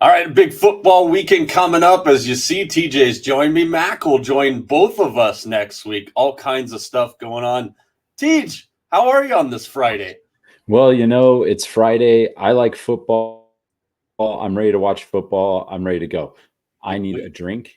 All right, big football weekend coming up. As you see, TJ's joined me. Mac will join both of us next week. All kinds of stuff going on. TJ, how are you on this Friday? Well, it's Friday. I like football. I'm ready to watch football. I'm ready to go. I need a drink,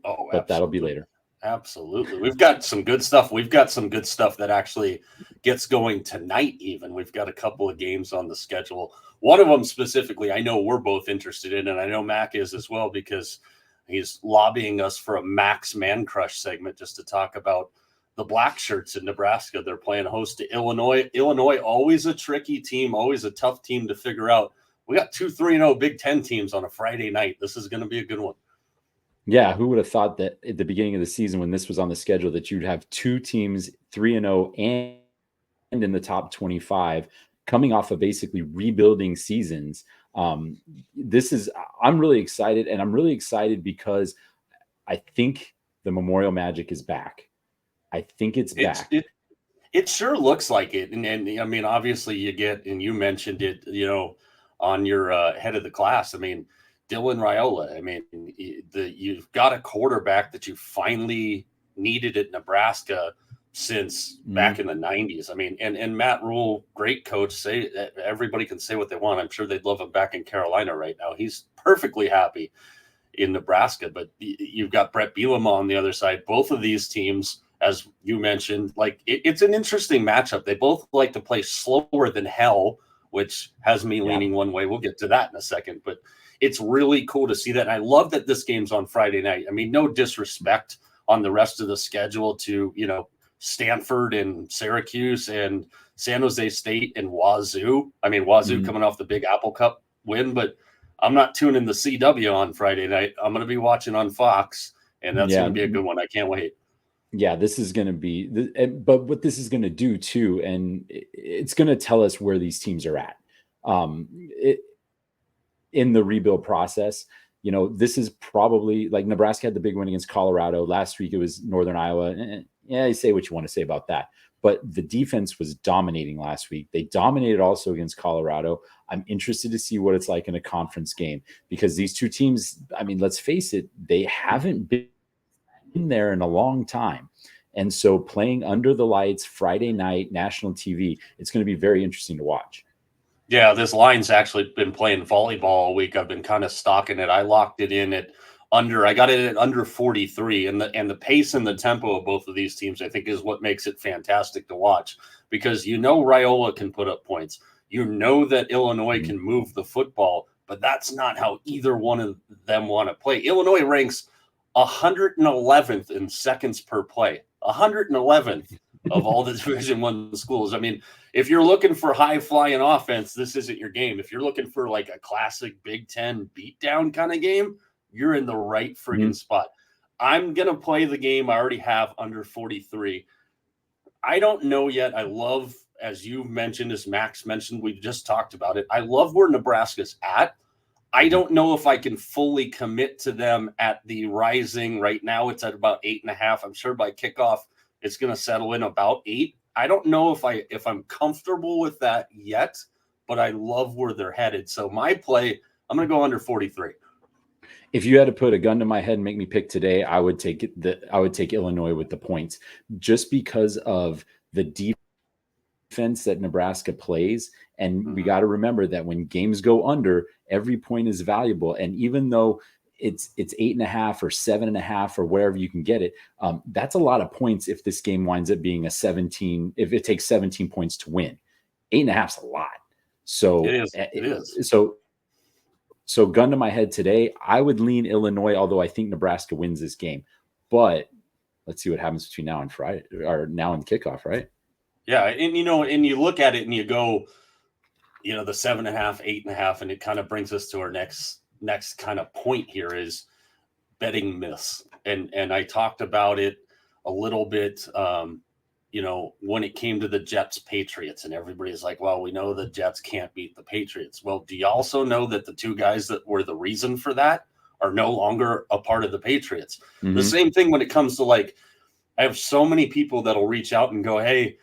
Oh, but that'll be absolutely. later. Absolutely. We've got some good stuff. We've got some good stuff that actually gets going tonight, even. We've got a couple of games on the schedule. One of them specifically, I know we're both interested in, and I know Mac is as well, because he's lobbying us for a Max Man Crush segment just to talk about the Black Shirts in Nebraska. They're playing host to Illinois. Illinois, always a tricky team, always a tough team to figure out. We got 2-3-0 Big Ten teams on a Friday night. This is going to be a good one. Yeah, who would have thought that at the beginning of the season when this was on the schedule that you'd have two teams 3-0 and in the top 25 coming off of basically rebuilding seasons. I'm really excited, and I'm really excited because I think the Memorial Magic is back. I think it's back. It sure looks like it. And I mean, obviously you get, and you mentioned it, on your head of the class. I mean, Dylan Raiola, I mean, you've got a quarterback that you finally needed at Nebraska since back in the 90s. I mean, and Matt Rule, great coach. Say everybody can say what they want. I'm sure they'd love him back in Carolina right now. He's perfectly happy in Nebraska. But you've got Brett Bielema on the other side. Both of these teams, as you mentioned, like it's an interesting matchup. They both like to play slower than hell, which has me leaning one way. We'll get to that in a second, but it's really cool to see that. And I love that this game's on Friday night. I mean, no disrespect on the rest of the schedule to, Stanford and Syracuse and San Jose State and Wazoo. I mean, Wazoo coming off the Big Apple Cup win, but I'm not tuning the CW on Friday night. I'm going to be watching on Fox, and that's going to be a good one. I can't wait. Yeah, this is going to be, but what this is going to do too, and it's going to tell us where these teams are at in the rebuild process. This is probably like Nebraska had the big win against Colorado last week. It was Northern Iowa. Yeah, you say what you want to say about that, but the defense was dominating last week. They dominated also against Colorado. I'm interested to see what it's like in a conference game, because these two teams, I mean, let's face it, they haven't been there in a long time. And so playing under the lights Friday night, national TV, it's going to be very interesting to watch. Yeah, this line's actually been playing volleyball all week. I've been kind of stalking it. I locked it in at I got it at under 43. And the pace and the tempo of both of these teams, I think, is what makes it fantastic to watch, because Raiola can put up points. That Illinois can move the football, but that's not how either one of them want to play. Illinois ranks 111th in seconds per play, 111th of all the Division I schools. I mean, if you're looking for high flying offense, this isn't your game. If you're looking for like a classic Big Ten beatdown kind of game, you're in the right friggin' spot. I'm going to play the game. I already have under 43. I don't know yet. I love, as you mentioned, as Max mentioned, we just talked about it. I love where Nebraska's at. I don't know if I can fully commit to them at the rising. Right now, it's at about 8.5. I'm sure by kickoff, it's going to settle in about 8. I don't know if I'm comfortable with that yet, but I love where they're headed. So my play, I'm going to go under 43. If you had to put a gun to my head and make me pick today, I would take Illinois with the points, just because of the defense that Nebraska plays. And we got to remember that when games go under, every point is valuable. And even though it's 8.5 or 7.5 or wherever you can get it, that's a lot of points. If this game winds up being a 17, if it takes 17 points to win, 8.5 is a lot. So it is. So gun to my head today, I would lean Illinois, although I think Nebraska wins this game. But let's see what happens between now and Friday, or now and kickoff, right? Yeah, and and you look at it and you go, the 7.5, 8.5, and it kind of brings us to our next kind of point here is betting myths. And I talked about it a little bit, when it came to the Jets Patriots, and everybody's like, well, we know the Jets can't beat the Patriots. Well, do you also know that the two guys that were the reason for that are no longer a part of the Patriots? The same thing when it comes to, like, I have so many people that'll reach out and go, hey,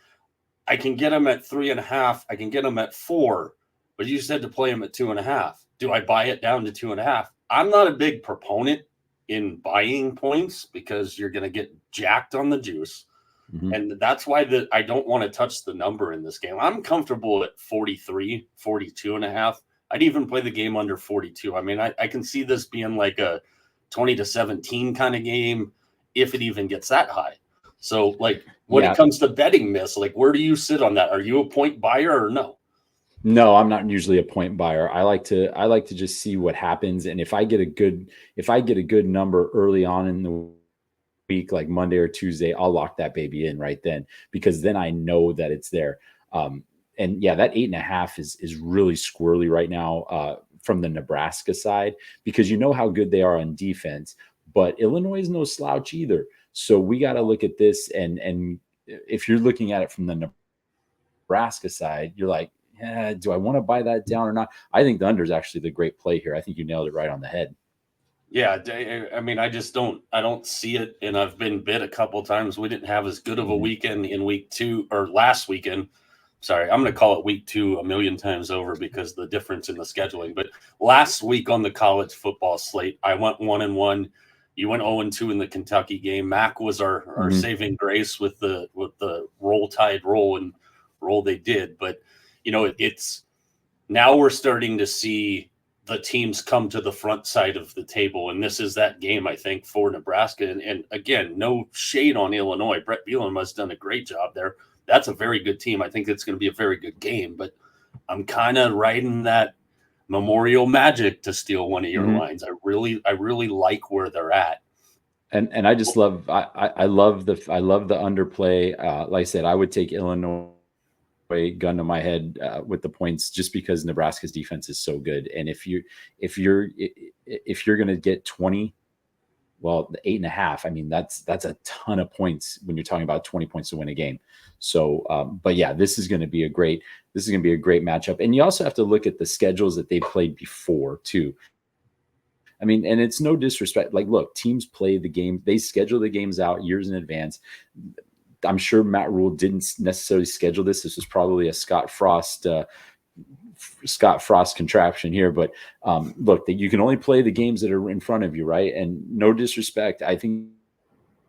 I can get them at 3.5. I can get them at 4, but you said to play them at 2.5. Do I buy it down to 2.5? I'm not a big proponent in buying points because you're going to get jacked on the juice. Mhm. And that's why I don't want to touch the number in this game. I'm comfortable at 43, 42.5. I'd even play the game under 42. I mean, I can see this being like a 20-17 kind of game if it even gets that high. So, like, when it comes to betting this, like, where do you sit on that? Are you a point buyer or no? No, I'm not usually a point buyer. I like to just see what happens. And if I get a good number early on in the week, like Monday or Tuesday, I'll lock that baby in right then, because then I know that it's there. And yeah, that 8.5 is really squirrely right now from the Nebraska side, because you know how good they are on defense, but Illinois is no slouch either. So we got to look at this, and if you're looking at it from the Nebraska side, you're like, yeah, do I want to buy that down or not? I think the under is actually the great play here. I think you nailed it right on the head. Yeah, I mean, I don't see it, and I've been bit a couple of times. We didn't have as good of a weekend in week 2 or last weekend. Sorry, I'm going to call it week 2 a million times over because of the difference in the scheduling. But last week on the college football slate, I went 1-1. You went 0-2 in the Kentucky game. Mac was our saving grace with the roll tide roll and roll they did. But it's now we're starting to see the teams come to the front side of the table. And this is that game, I think, for Nebraska. And again, no shade on Illinois. Brett Bielema has done a great job there. That's a very good team. I think it's going to be a very good game. But I'm kind of riding that Memorial Magic to steal one of your lines. I really like where they're at. And I just love I love the underplay. Like I said, I would take Illinois, gun to my head, with the points, just because Nebraska's defense is so good. And if you're going to get 20, well, the 8.5, I mean, that's a ton of points when you're talking about 20 points to win a game. So, but yeah, this is going to be a great matchup. And you also have to look at the schedules that they played before too. I mean, and it's no disrespect. Like, look, teams play the game. They schedule the games out years in advance. I'm sure Matt Rule didn't necessarily schedule this. This was probably a Scott Frost contraption here. But look, you can only play the games that are in front of you, right? And no disrespect, I think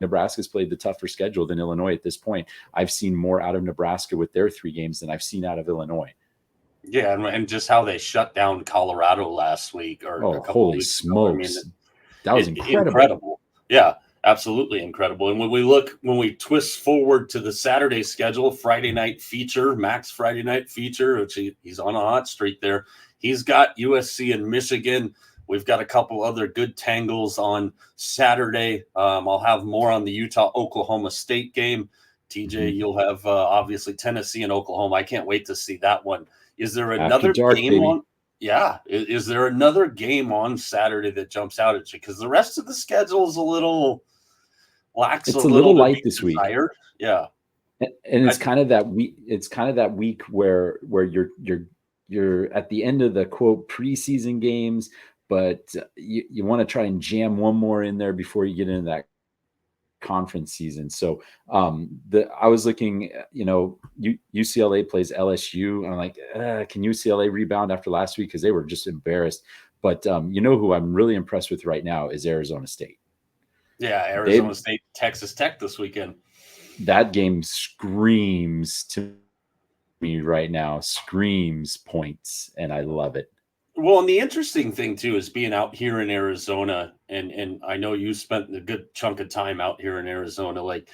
Nebraska's played the tougher schedule than Illinois at this point. I've seen more out of Nebraska with their 3 games than I've seen out of Illinois. Yeah, and just how they shut down Colorado last week or a couple holy of weeks smokes. ago. I mean, that was incredible. Yeah, absolutely incredible. And when we twist forward to the Saturday schedule, Friday night feature, Mac's Friday night feature, which he's on a hot streak there. He's got USC and Michigan. We've got a couple other good tangles on Saturday. I'll have more on the Utah-Oklahoma State game. TJ, you'll have obviously Tennessee and Oklahoma. I can't wait to see that one. Is there another game on? Yeah. Is there another game on Saturday that jumps out at you? Because the rest of the schedule is a little lax. It's a little light this week. Yeah. And it's kind of that week. It's kind of that week where you're at the end of the quote preseason games, but you want to try and jam one more in there before you get into that conference season. So I was looking, UCLA plays LSU. And I'm like, can UCLA rebound after last week? Because they were just embarrassed. But who I'm really impressed with right now is Arizona State. Yeah, Arizona State, Texas Tech this weekend. That game screams to me right now, screams points, and I love it. Well, and the interesting thing too is being out here in Arizona, and I know you spent a good chunk of time out here in Arizona, like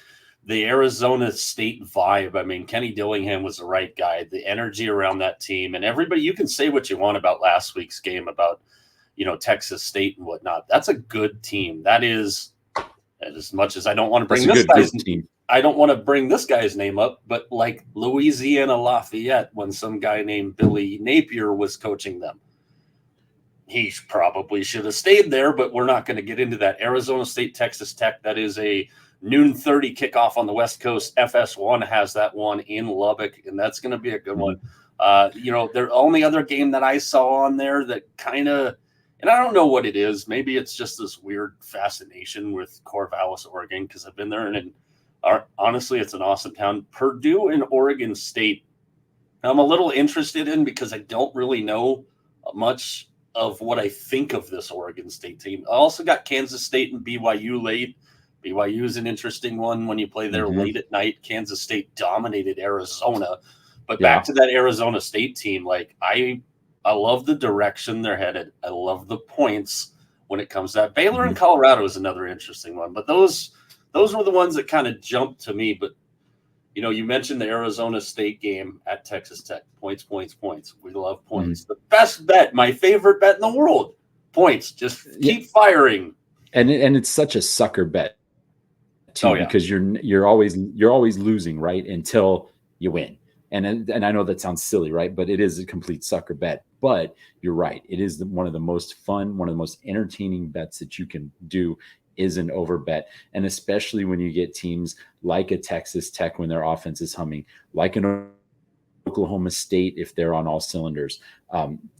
the Arizona State vibe. I mean, Kenny Dillingham was the right guy, the energy around that team, and everybody, you can say what you want about last week's game about, Texas State and whatnot. That's a good team. That is, as much as I don't want to bring this guy's team. I don't want to bring this guy's name up, but like Louisiana Lafayette, when some guy named Billy Napier was coaching them. He probably should have stayed there, but we're not going to get into that. Arizona State, Texas Tech, that is a noon 30 kickoff on the West Coast. FS1 has that one in Lubbock, and that's going to be a good one. The only other game that I saw on there that kind of, and I don't know what it is. Maybe it's just this weird fascination with Corvallis, Oregon, because I've been there, and honestly, it's an awesome town. Purdue and Oregon State, I'm a little interested in because I don't really know much of what I think of this Oregon State team. I also got Kansas State and BYU late. BYU is an interesting one when you play there late at night. Kansas State dominated Arizona. But back to that Arizona State team, like I love the direction they're headed. I love the points when it comes to that. Baylor and Colorado is another interesting one. But those were the ones that kind of jumped to me. But, you mentioned the Arizona State game at Texas Tech. Points. We love points. The best bet, my favorite bet in the world, points. Just keep firing. And it's such a sucker bet too, because you're always losing, right, until you win. And I know that sounds silly, right? But it is a complete sucker bet. But you're right. It is one of the most fun, one of the most entertaining bets that you can do is an over bet. And especially when you get teams like a Texas Tech when their offense is humming, like an Oklahoma State if they're on all cylinders.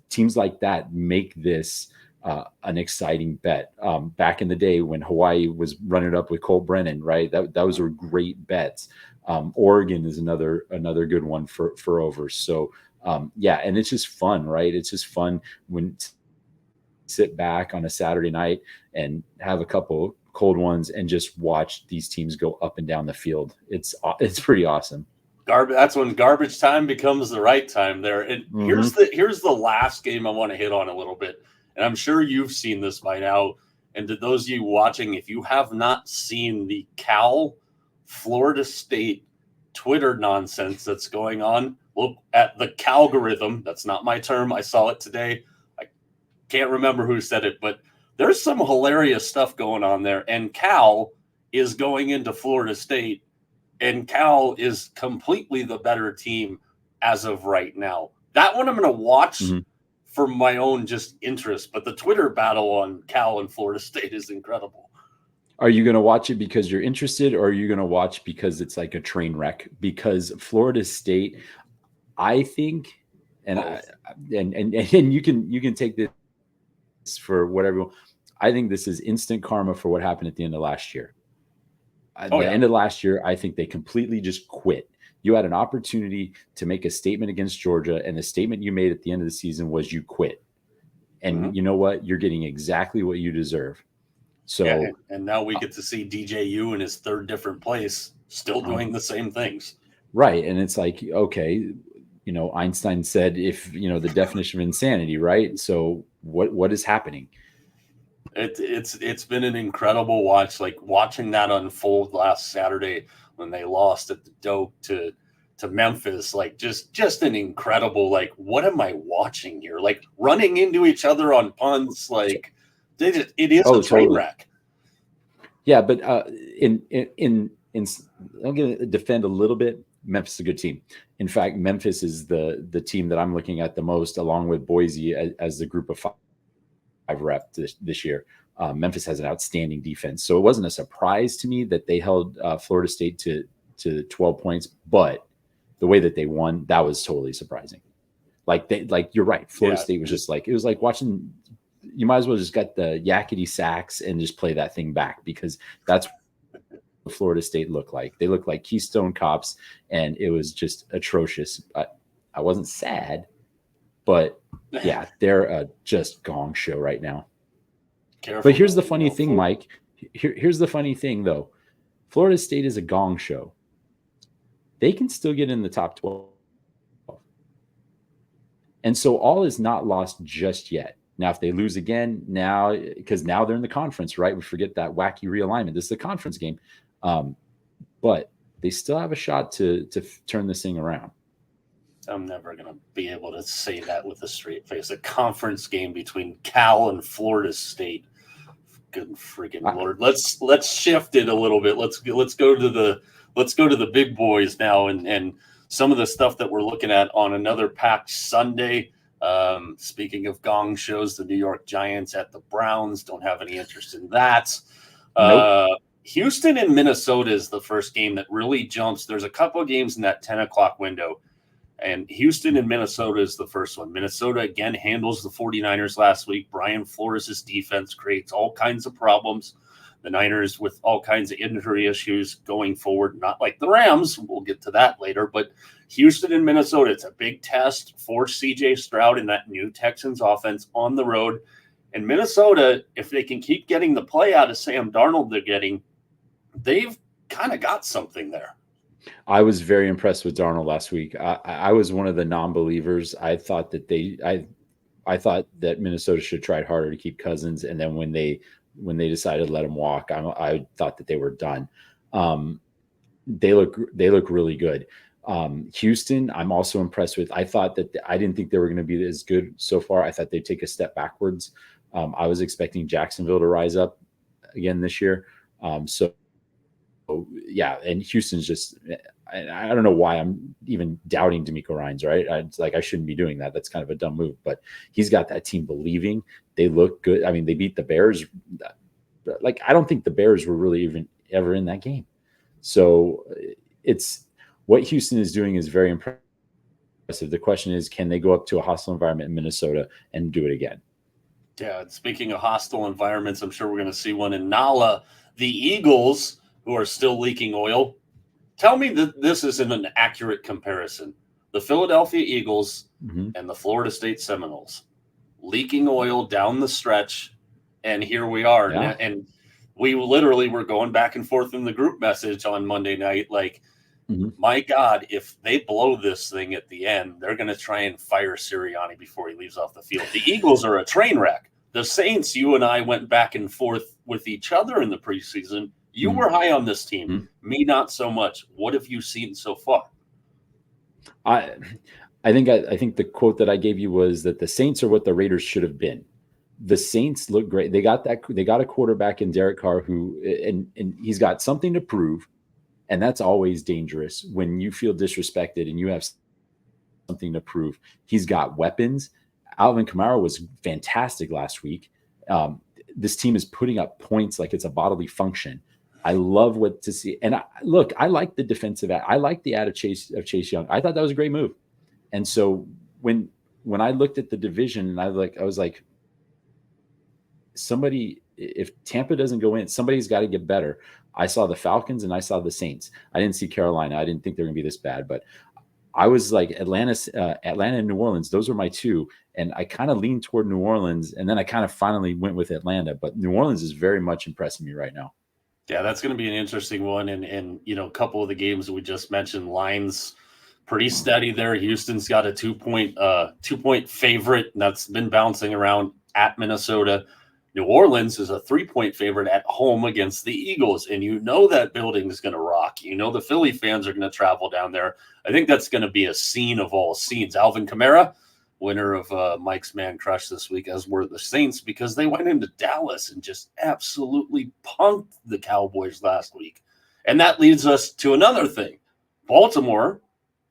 Teams like that make this an exciting bet. Back in the day when Hawaii was running up with Colt Brennan, right? Those were great bets. Oregon is another good one for over. So and it's just fun, right? It's just fun when sit back on a Saturday night and have a couple cold ones and just watch these teams go up and down the field. It's pretty awesome. That's when garbage time becomes the right time there. And here's the last game I want to hit on a little bit. And I'm sure you've seen this by now. And to those of you watching, if you have not seen the Cal Florida State Twitter nonsense that's going on, look at the Calgorithm. That's not my term. I saw it today. I can't remember who said it, but there's some hilarious stuff going on there. And Cal is going into Florida State, and Cal is completely the better team as of right now. That one I'm going to watch for my own just interest, but the Twitter battle on Cal and Florida State is incredible. Are you going to watch it because you're interested, or are you going to watch because it's like a train wreck? Because Florida State, I think, and you can take this for whatever. I think this is instant karma for what happened at the end of last year. At the end of last year, I think they completely just quit. You had an opportunity to make a statement against Georgia, and the statement you made at the end of the season was you quit. And you know what? You're getting exactly what you deserve. So and now we get to see DJU in his third different place still doing the same things. Right. And it's like, okay, Einstein said if, the definition of insanity, right? So what is happening? It's been an incredible watch, like watching that unfold last Saturday when they lost at the Doak to Memphis, like just an incredible, like, what am I watching here? Like running into each other on punts, like it is a train wreck. Yeah, but I'm going to defend a little bit. Memphis is a good team. In fact, Memphis is the team that I'm looking at the most, along with Boise as the group of five rep this year. Memphis has an outstanding defense, so it wasn't a surprise to me that they held Florida State to 12 points. But the way that they won, that was totally surprising. Like you're right. Florida State was just like, it was like watching. You might as well just get the yakety sax and just play that thing back, because that's what Florida State looked like. They looked like Keystone Cops, and it was just atrocious. I wasn't sad, but yeah, they're a just gong show right now. Careful. But here's the funny thing, Mike. Here's the funny thing, though. Florida State is a gong show. They can still get in the top 12. And so all is not lost just yet. Now, if they lose again, because now they're in the conference, right? We forget that wacky realignment. This is a conference game. But they still have a shot to turn this thing around. I'm never going to be able to say that with a straight face. A conference game between Cal and Florida State. Good freaking Lord. Let's shift it a little bit. Let's go to the big boys now and some of the stuff that we're looking at on another packed Sunday. Speaking of gong shows, the New York Giants at the Browns. Don't have any interest in that. Nope. Houston and Minnesota is the first game that really jumps. There's a couple of games in that 10 o'clock window, and Houston and Minnesota is the first one. Minnesota, again, handles the 49ers last week. Brian Flores' defense creates all kinds of problems. The Niners with all kinds of injury issues going forward, not like the Rams. We'll get to that later, but Houston and Minnesota, it's a big test for CJ Stroud in that new Texans offense on the road. And Minnesota, if they can keep getting the play out of Sam Darnold they're getting, they've kind of got something there. I was very impressed with Darnold last week. I was one of the non-believers. I thought that I thought that Minnesota should have tried harder to keep Cousins, and then when they decided to let him walk, I thought that they were done. They look really good. Houston, I'm also impressed with. I thought that I didn't think they were going to be as good so far. I thought they'd take a step backwards. I was expecting Jacksonville to rise up again this year. So yeah, and Houston's just, I don't know why I'm even doubting DeMeco Ryans, right? I shouldn't be doing that. That's kind of a dumb move, but he's got that team believing. They look good. I mean, they beat the Bears. Like, I don't think the Bears were really even ever in that game. So it's what Houston is doing is very impressive. The question is, can they go up to a hostile environment in Minnesota and do it again? Yeah, speaking of hostile environments, I'm sure we're going to see one in Nala. The Eagles, who are still leaking oil. Tell me that this isn't an accurate comparison. The Philadelphia Eagles and the Florida State Seminoles leaking oil down the stretch, and here we are. Yeah. And we literally were going back and forth in the group message on Monday night, like, my God, if they blow this thing at the end, they're going to try and fire Sirianni before he leaves off the field. The Eagles are a train wreck. The Saints, you and I went back and forth with each other in the preseason. You were high on this team, me not so much. What have you seen so far? I think the quote that I gave you was that the Saints are what the Raiders should have been. The Saints look great. They got a quarterback in Derek Carr who and he's got something to prove, and that's always dangerous when you feel disrespected and you have something to prove. He's got weapons. Alvin Kamara was fantastic last week. This team is putting up points like it's a bodily function. I love what to see. And I like the defensive. I like the ad of Chase Young. I thought that was a great move. And so when I looked at the division and I was like, if Tampa doesn't go in, somebody's got to get better. I saw the Falcons and I saw the Saints. I didn't see Carolina. I didn't think they were going to be this bad, but I was like Atlanta and New Orleans. Those are my two. And I kind of leaned toward New Orleans. And then I kind of finally went with Atlanta, but New Orleans is very much impressing me right now. Yeah, that's going to be an interesting one. And a couple of the games we just mentioned, lines pretty steady there. Houston's got a 2-point favorite that's been bouncing around at Minnesota. New Orleans is a 3-point favorite at home against the Eagles. And that building is going to rock. The Philly fans are going to travel down there. I think that's going to be a scene of all scenes. Alvin Kamara, winner of Mike's Man Crush this week, as were the Saints, because they went into Dallas and just absolutely punked the Cowboys last week. And that leads us to another thing. Baltimore,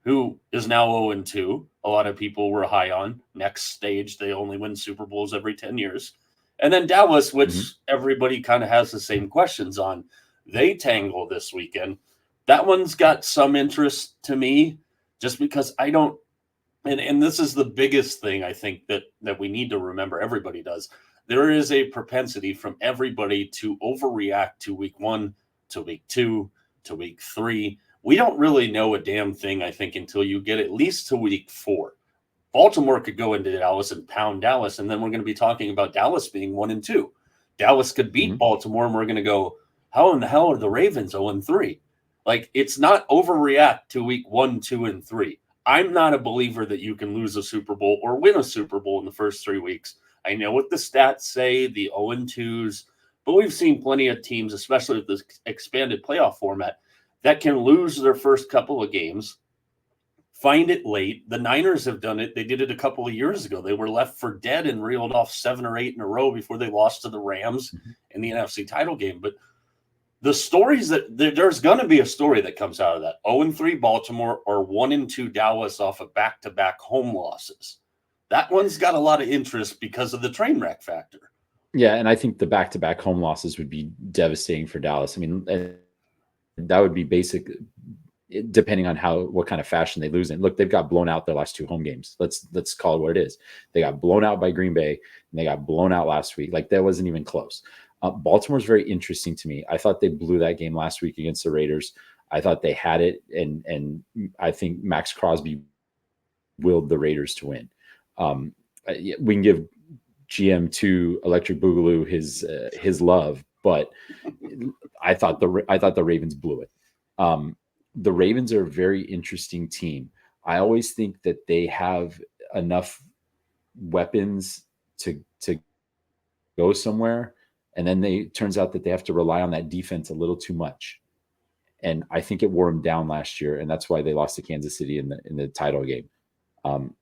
who is now 0-2, a lot of people were high on. Next stage, they only win Super Bowls every 10 years. And then Dallas, which everybody kind of has the same questions on. They tangle this weekend. That one's got some interest to me just because I don't. And this is the biggest thing I think that we need to remember. Everybody does. There is a propensity from everybody to overreact to week 1, to week 2, to week 3. We don't really know a damn thing, I think, until you get at least to week 4. Baltimore could go into Dallas and pound Dallas, and then we're going to be talking about Dallas being 1-2. Dallas could beat Baltimore, and we're going to go, how in the hell are the Ravens 0-3? Like, it's not overreact to week 1, 2, and 3. I'm not a believer that you can lose a Super Bowl or win a Super Bowl in the first 3 weeks. I know what the stats say, the 0-2s, but we've seen plenty of teams, especially with this expanded playoff format, that can lose their first couple of games, find it late. The Niners have done it. They did it a couple of years ago. They were left for dead and reeled off 7 or 8 in a row before they lost to the Rams in the NFC title game. But the stories that there's going to be a story that comes out of that 0-3 Baltimore or 1-2 Dallas off of back-to-back home losses. That one's got a lot of interest because of the train wreck factor. Yeah, and I think the back-to-back home losses would be devastating for Dallas. I mean, that would be basic, depending on what kind of fashion they lose in. Look, they've got blown out their last 2 home games. Let's call it what it is. They got blown out by Green Bay, and they got blown out last week. Like, that wasn't even close. Baltimore's very interesting to me. I thought they blew that game last week against the Raiders. I thought they had it, and I think Max Crosby willed the Raiders to win. We can give GM2 Electric Boogaloo his love, but I thought the Ravens blew it. The Ravens are a very interesting team. I always think that they have enough weapons to go somewhere, and then turns out that they have to rely on that defense a little too much. And I think it wore them down last year, and that's why they lost to Kansas City in the title game.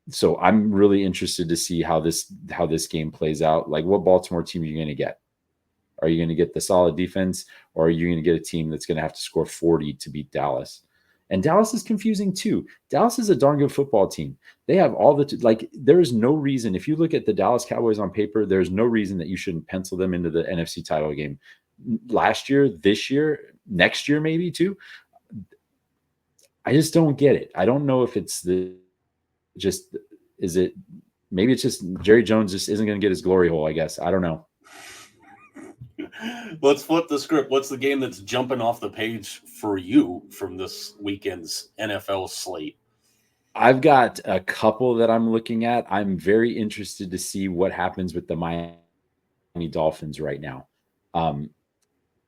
So I'm really interested to see how this game plays out. Like, what Baltimore team are you going to get? Are you going to get the solid defense, or are you going to get a team that's going to have to score 40 to beat Dallas? And Dallas is confusing too. Dallas is a darn good football team. They have all there is no reason, if you look at the Dallas Cowboys on paper, there's no reason that you shouldn't pencil them into the NFC title game. Last year, this year, next year, maybe too. I just don't get it. I don't know if it's maybe it's just Jerry Jones just isn't going to get his glory hole, I guess. I don't know. Let's flip the script. What's the game that's jumping off the page for you from this weekend's NFL slate? I've got a couple that I'm looking at. I'm very interested to see what happens with the Miami Dolphins right now.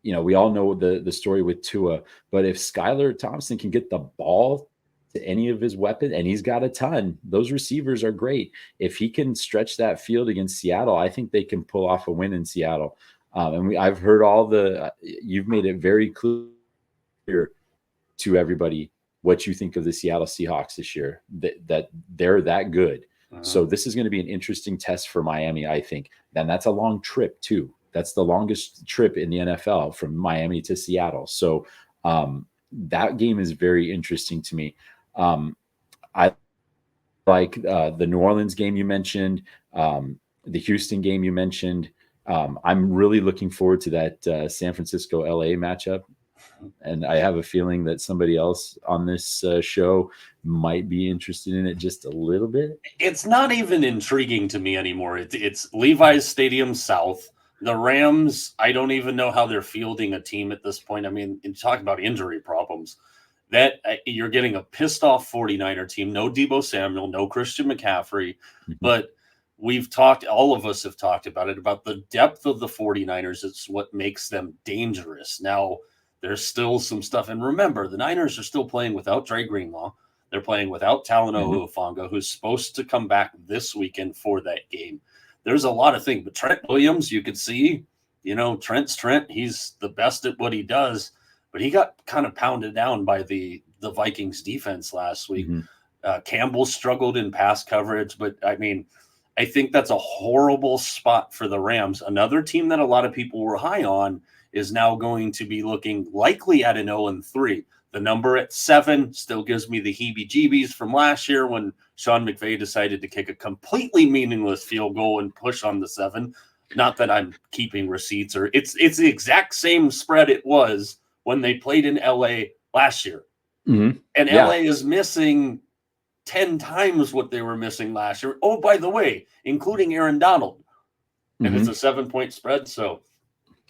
We all know the story with Tua, but if Skylar Thompson can get the ball to any of his weapons, and he's got a ton, those receivers are great. If he can stretch that field against Seattle, I think they can pull off a win in Seattle. I've heard you've made it very clear to everybody what you think of the Seattle Seahawks this year, that they're that good. Uh-huh. So this is going to be an interesting test for Miami, I think. And that's a long trip too. That's the longest trip in the NFL from Miami to Seattle. So that game is very interesting to me. I like the New Orleans game you mentioned, the Houston game you mentioned. I'm really looking forward to that San Francisco LA matchup. And I have a feeling that somebody else on this show might be interested in it just a little bit. It's not even intriguing to me anymore. It's Levi's Stadium South. The Rams, I don't even know how they're fielding a team at this point. I mean, talk about injury problems. That you're getting a pissed off 49er team, no Deebo Samuel, no Christian McCaffrey, but all of us have talked about it, about the depth of the 49ers. It's what makes them dangerous. Now, there's still some stuff. And remember, the Niners are still playing without Dre Greenlaw. They're playing without Talanoa Hufanga, who's supposed to come back this weekend for that game. There's a lot of things. But Trent Williams, you could see, Trent's Trent. He's the best at what he does. But he got kind of pounded down by the Vikings defense last week. Campbell struggled in pass coverage. But, I mean, I think that's a horrible spot for the Rams. Another team that a lot of people were high on is now going to be looking likely at an 0-3. The number at 7 still gives me the heebie-jeebies from last year when Sean McVay decided to kick a completely meaningless field goal and push on the 7. Not that I'm keeping receipts, or it's the exact same spread it was when they played in LA last year. And LA is missing 10 times what they were missing last year. Oh, by the way, including Aaron Donald. And it's a 7-point spread. So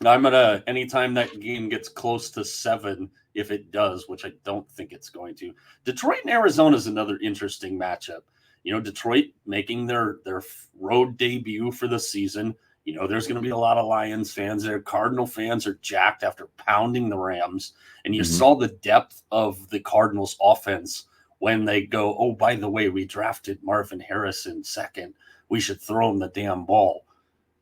I'm anytime that game gets close to 7, if it does, which I don't think it's going to. Detroit and Arizona is another interesting matchup. Detroit making their road debut for the season. There's going to be a lot of Lions fans there. Cardinal fans are jacked after pounding the Rams. And you saw the depth of the Cardinals offense when they go, oh, by the way, we drafted Marvin Harrison second. We should throw him the damn ball.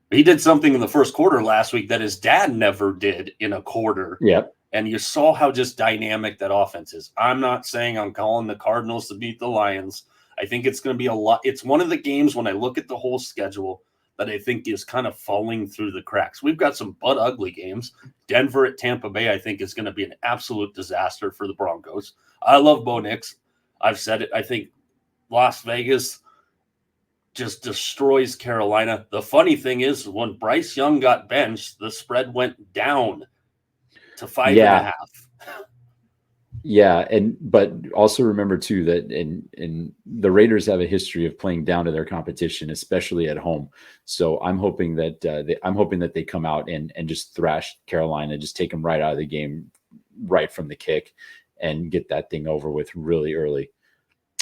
He did something in the first quarter last week that his dad never did in a quarter. Yep. And you saw how just dynamic that offense is. I'm not saying I'm calling the Cardinals to beat the Lions. I think it's going to be a lot. It's one of the games when I look at the whole schedule that I think is kind of falling through the cracks. We've got some butt ugly games. Denver at Tampa Bay, I think, is going to be an absolute disaster for the Broncos. I love Bo Nix. I've said it. I think Las Vegas just destroys Carolina. The funny thing is, when Bryce Young got benched, the spread went down to 5.5. Yeah, but also remember too that and the Raiders have a history of playing down to their competition, especially at home. So I'm hoping that they come out and just thrash Carolina, just take them right out of the game, right from the kick, and get that thing over with really early.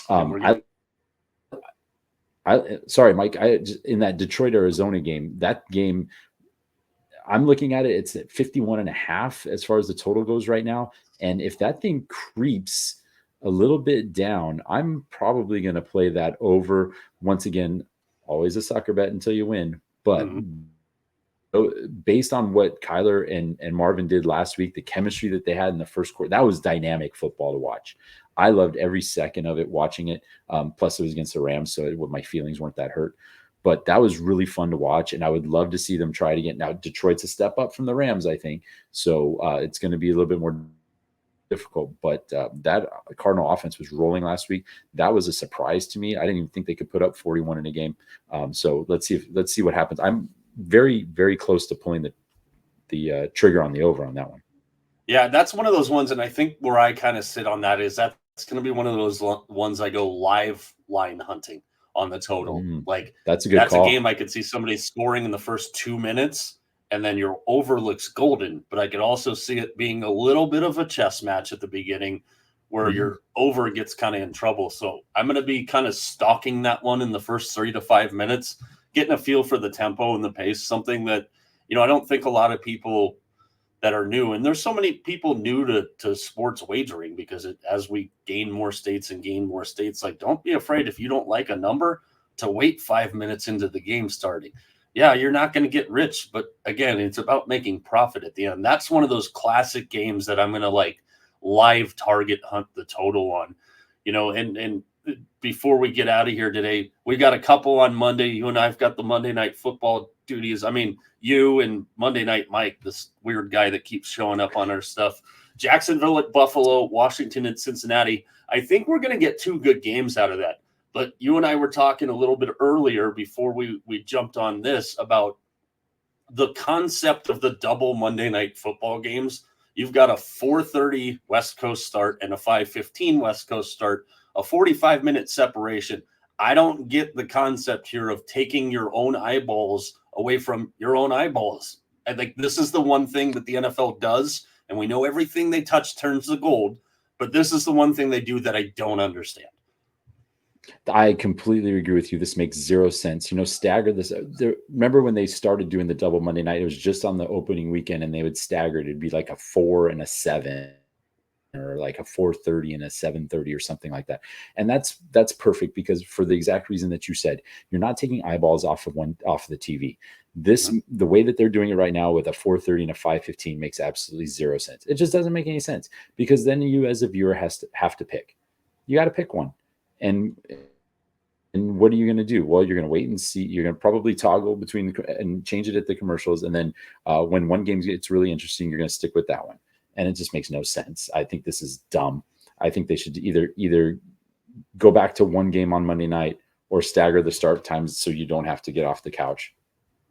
And we're gonna I sorry, Mike. In that Detroit Arizona game, that game I'm looking at it, it's at 51.5 as far as the total goes right now. And if that thing creeps a little bit down, I'm probably going to play that over. Once again, always a sucker bet until you win. But mhm. based on what Kyler and Marvin did last week, the chemistry that they had in the first quarter, that was dynamic football to watch. I loved every second of it watching it. Plus, it was against the Rams, so my feelings weren't that hurt. But that was really fun to watch, and I would love to see them try it again. Now, Detroit's a step up from the Rams, I think, so it's going to be a little bit more difficult. But that Cardinal offense was rolling last week. That was a surprise to me. I didn't even think they could put up 41 in a game. So let's see what happens. I'm very, very close to pulling the trigger on the over on that one. Yeah, that's one of those ones, and I think where I kind of sit on that is that's going to be one of those ones I go live line hunting on the total. Like That's a good that's call. a game I could see somebody scoring in the first 2 minutes, and then your over looks golden. But I could also see it being a little bit of a chess match at the beginning, where your over gets kind of in trouble. So I'm going to be kind of stalking that one in the first 3 to 5 minutes, getting a feel for the tempo and the pace. Something that I don't think a lot of people that are new, and there's so many people new to sports wagering because as we gain more states, like don't be afraid if you don't like a number to wait 5 minutes into the game starting. Yeah, you're not going to get rich, but again, it's about making profit at the end. That's one of those classic games that I'm going to like live target hunt the total on, and before we get out of here today, we got a couple on Monday. You and I've got the Monday Night Football duties. I mean, you and Monday Night Mike, this weird guy that keeps showing up on our stuff. Jacksonville at Buffalo, Washington at Cincinnati. I think we're going to get 2 good games out of that. But you and I were talking a little bit earlier before we jumped on this about the concept of the double Monday Night Football games. You've got a 4:30 West Coast start and a 5:15 West Coast start, a 45-minute separation. I don't get the concept here of taking your own eyeballs away from your own eyeballs. I think this is the one thing that the NFL does, and we know everything they touch turns to gold, but this is the one thing they do that I don't understand. I completely agree with you. This makes zero sense. Stagger this. Remember when they started doing the double Monday night? It was just on the opening weekend, and they would stagger it. It'd be like a 4 and a 7, or like a 4:30 and a 7:30 or something like that. And that's perfect because for the exact reason that you said, you're not taking eyeballs off of the TV. The way that they're doing it right now with a 4:30 and a 5:15 makes absolutely zero sense. It just doesn't make any sense because then you as a viewer have to pick. You got to pick one. And what are you going to do? Well, you're going to wait and see. You're going to probably toggle between and change it at the commercials. And then when one game gets really interesting, you're going to stick with that one. And it just makes no sense. I think this is dumb. I think they should either go back to one game on Monday night or stagger the start times so you don't have to get off the couch.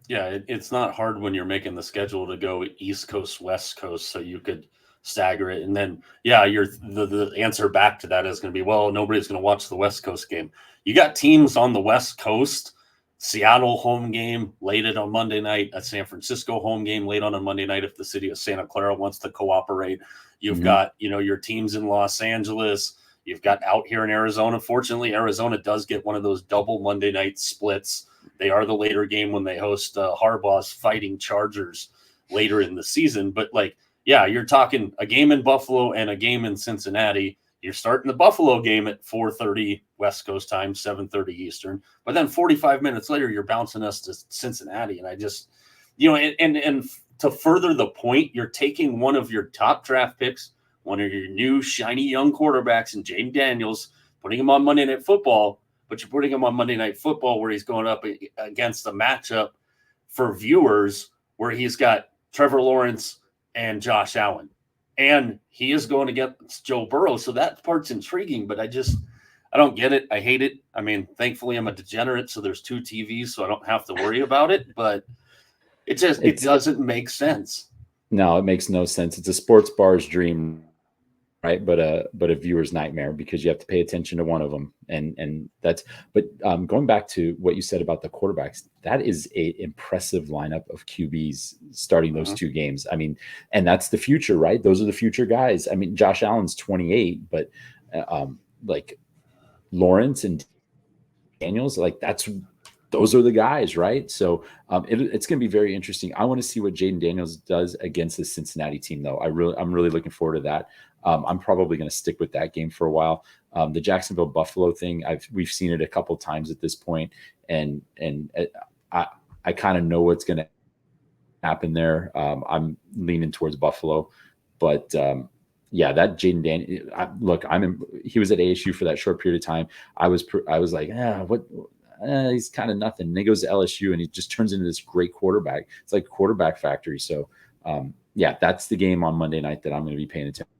Yeah, it's not hard when you're making the schedule to go East Coast, West Coast, so you could stagger it. And then, yeah, the answer back to that is going to be, well, nobody's going to watch the West Coast game. You got teams on the West Coast, Seattle home game late on Monday night, a San Francisco home game late on a Monday night if the city of Santa Clara wants to cooperate. You've got, your teams in Los Angeles. You've got out here in Arizona. Fortunately, Arizona does get one of those double Monday night splits. They are the later game when they host Harbaugh's Fighting Chargers later in the season. But yeah, you're talking a game in Buffalo and a game in Cincinnati. You're starting the Buffalo game at 4:30 West Coast time, 7:30 Eastern. But then 45 minutes later, you're bouncing us to Cincinnati. And I just, and to further the point, you're taking one of your top draft picks, one of your new shiny young quarterbacks in Jaden Daniels, putting him on Monday Night Football, but you're putting him on Monday Night Football where he's going up against a matchup for viewers where he's got Trevor Lawrence and Josh Allen. And he is going against Joe Burrow. So that part's intriguing, but I don't get it. I hate it. I mean, thankfully I'm a degenerate, so there's 2 TVs, so I don't have to worry about it, but it doesn't make sense. No, it makes no sense. It's a sports bar's dream right? But a viewer's nightmare because you have to pay attention to one of them, and that's. But going back to what you said about the quarterbacks, that is a impressive lineup of QBs starting those two games. I mean, and that's the future, right? Those are the future guys. I mean, Josh Allen's 28, but like Lawrence and Daniels, like those are the guys, right? So it's going to be very interesting. I want to see what Jaden Daniels does against the Cincinnati team, though. I'm really looking forward to that. I'm probably going to stick with that game for a while. The Jacksonville Buffalo thing, we've seen it a couple times at this point, and I kind of know what's going to happen there. I'm leaning towards Buffalo, but yeah, that Jaden Daniels. Look, he was at ASU for that short period of time. I was like, what? He's kind of nothing. And he goes to LSU and he just turns into this great quarterback. It's like quarterback factory. So, yeah, that's the game on Monday night that I'm going to be paying attention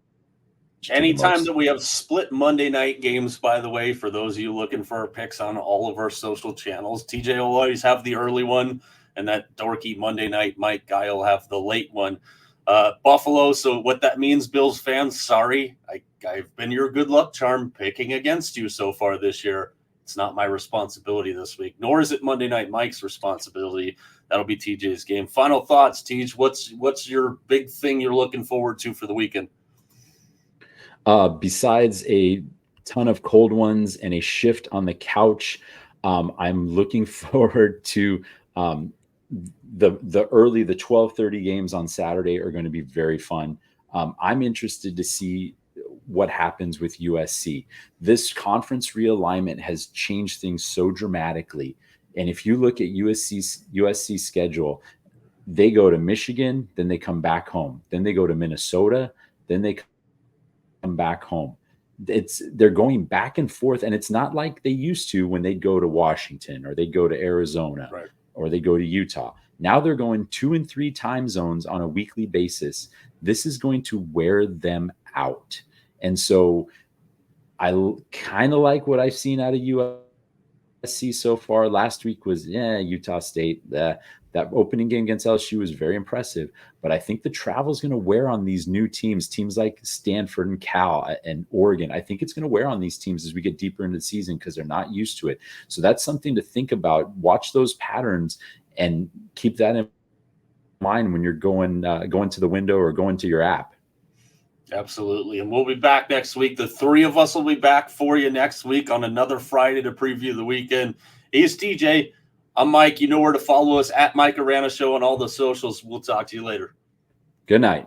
to. Anytime that we have split Monday night games, by the way, for those of you looking for our picks on all of our social channels, TJ will always have the early one, and that dorky Monday night Mike guy will have the late one. Buffalo. So what that means, Bills fans, sorry, I've been your good luck charm picking against you so far this year. It's not my responsibility this week, nor is it Monday Night Mike's responsibility. That'll be TJ's game. Final thoughts, TJ. What's your big thing you're looking forward to for the weekend? Besides a ton of cold ones and a shift on the couch, I'm looking forward to the early 12:30 games on Saturday are going to be very fun. I'm interested to see what happens with USC. This conference realignment has changed things so dramatically. And if you look at USC's schedule, they go to Michigan, then they come back home. Then they go to Minnesota, then they come back home. They're going back and forth, and it's not like they used to when they'd go to Washington or they'd go to Arizona, right, or they go to Utah. Now they're going 2 and 3 time zones on a weekly basis. This is going to wear them out. And so I kind of like what I've seen out of USC so far. Last week was, Utah State. That opening game against LSU was very impressive. But I think the travel is going to wear on these new teams like Stanford and Cal and Oregon. I think it's going to wear on these teams as we get deeper into the season because they're not used to it. So that's something to think about. Watch those patterns and keep that in mind when you're going to the window or going to your app. Absolutely. And we'll be back next week. The three of us will be back for you next week on another Friday to preview the weekend. He's TJ. I'm Mike. You know where to follow us at Mike Arana Show on all the socials. We'll talk to you later. Good night.